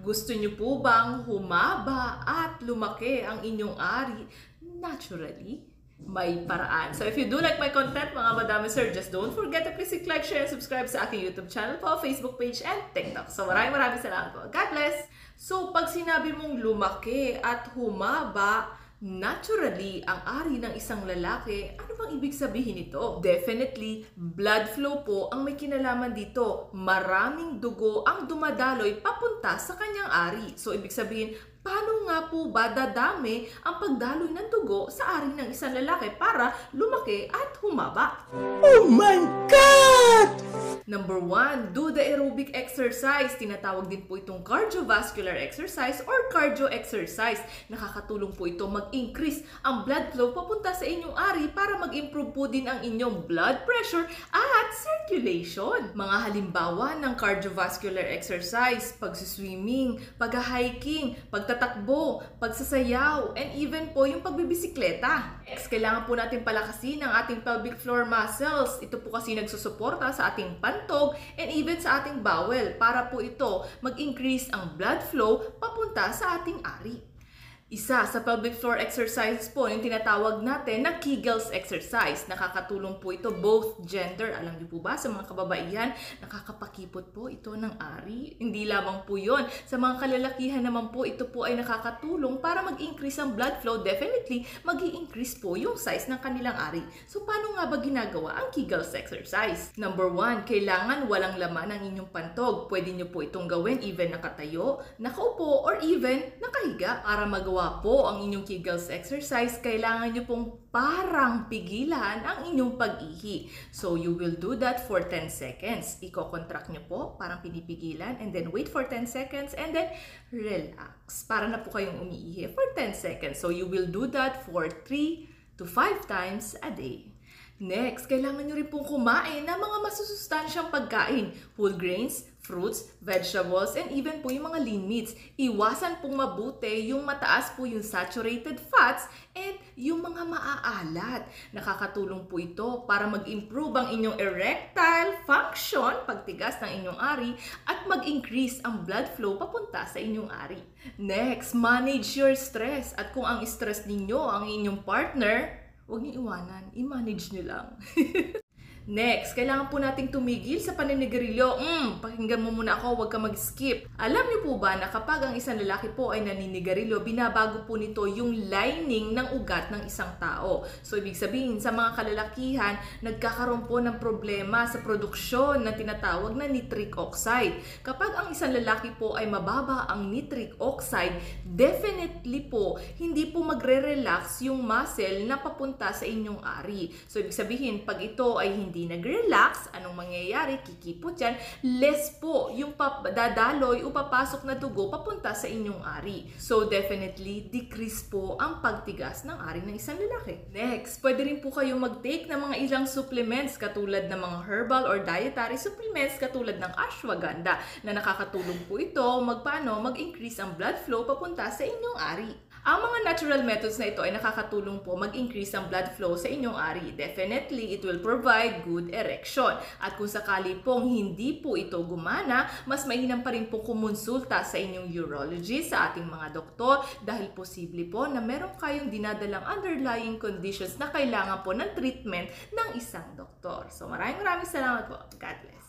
Gusto niyo po bang humaba at lumaki ang inyong ari naturally? May paraan. So if you do like my content, mga madami sir, just don't forget to please like, share, and subscribe sa aking YouTube channel po, Facebook page, and TikTok. So maraming salamat po. God bless! So pag sinabi mong lumaki at humaba naturally ang ari ng isang lalaki, ano bang ibig sabihin nito? Definitely, blood flow po ang may kinalaman dito. Maraming dugo ang dumadaloy papunta sa kanyang ari. So ibig sabihin, paano nga po ba dadami ang pagdaloy ng dugo sa ari ng isang lalaki para lumaki at humaba? Oh my God! Number 1, do the aerobic exercise. Tinatawag din po itong cardiovascular exercise or cardio exercise. Nakakatulong po ito mag-increase ang blood flow papunta sa inyong ari para mag-improve po din ang inyong blood pressure at circulation. Mga halimbawa ng cardiovascular exercise, pag-swimming, pag-hiking, pagtatakbo, pagsasayaw, and even po yung pagbibisikleta. Next, kailangan po natin palakasin ang ating pelvic floor muscles. Ito po kasi nagsusuporta sa ating pantog and even sa ating bowel para po ito mag-increase ang blood flow papunta sa ating ari. Isa sa pelvic floor exercise po yung tinatawag natin na Kegels exercise. Nakakatulong po ito both gender. Alam niyo po ba sa mga kababaihan, nakakapakipot po ito ng ari. Hindi lamang po yon. Sa mga kalalakihan naman po, ito po ay nakakatulong para mag-increase ang blood flow. Definitely, mag-i-increase po yung size ng kanilang ari. So, paano nga ba ginagawa ang Kegels exercise? Number 1, kailangan walang laman ang inyong pantog. Pwede niyo po itong gawin even nakatayo, nakaupo, or even nakahiga para magawa po ang inyong Kegels exercise, kailangan nyo pong parang pigilan ang inyong pag-ihi. So, you will do that for 10 seconds. Iko-contract nyo po, parang pinipigilan, and then wait for 10 seconds, and then relax. Para na po kayong umiihi for 10 seconds. So, you will do that for 3 to 5 times a day. Next, kailangan nyo rin pong kumain ng mga masusustansyang pagkain, whole grains, fruits, vegetables, and even po yung mga lean meats. Iwasan pong mabuti yung mataas po yung saturated fats and yung mga maaalat. Nakakatulong po ito para mag-improve ang inyong erectile function, pagtigas ng inyong ari, at mag-increase ang blood flow papunta sa inyong ari. Next, manage your stress. At kung ang stress ninyo ang inyong partner, huwag niyo iwanan, i-manage niyo lang. Next, kailangan po nating tumigil sa paninigarilyo. Pakinggan mo muna ako, huwag ka mag-skip. Alam niyo po ba na kapag ang isang lalaki po ay naninigarilyo, binabago po nito yung lining ng ugat ng isang tao. So, ibig sabihin, sa mga kalalakihan, nagkakaroon po ng problema sa produksyon na tinatawag na nitric oxide. Kapag ang isang lalaki po ay mababa ang nitric oxide, definitely po, hindi po magre-relax yung muscle na papunta sa inyong ari. So, ibig sabihin, pag ito ay hindi nag-relax, anong mangyayari? Kikipot yan. Less po yung dadaloy o papasok na dugo papunta sa inyong ari. So, definitely, decrease po ang pagtigas ng ari ng isang lalaki. Next, pwede rin po kayong mag-take ng mga ilang supplements katulad ng mga herbal or dietary supplements katulad ng ashwagandha na nakakatulong po ito mag-increase ang blood flow papunta sa inyong ari. Ang mga natural methods na ito ay nakakatulong po mag-increase ang blood flow sa inyong ari. Definitely, it will provide good erection. At kung sakali pong hindi po ito gumana, mas mainam pa rin po kumonsulta sa inyong urologist, sa ating mga doktor, dahil posible po na meron kayong dinadalang underlying conditions na kailangan po ng treatment ng isang doktor. So maraming salamat po. God bless.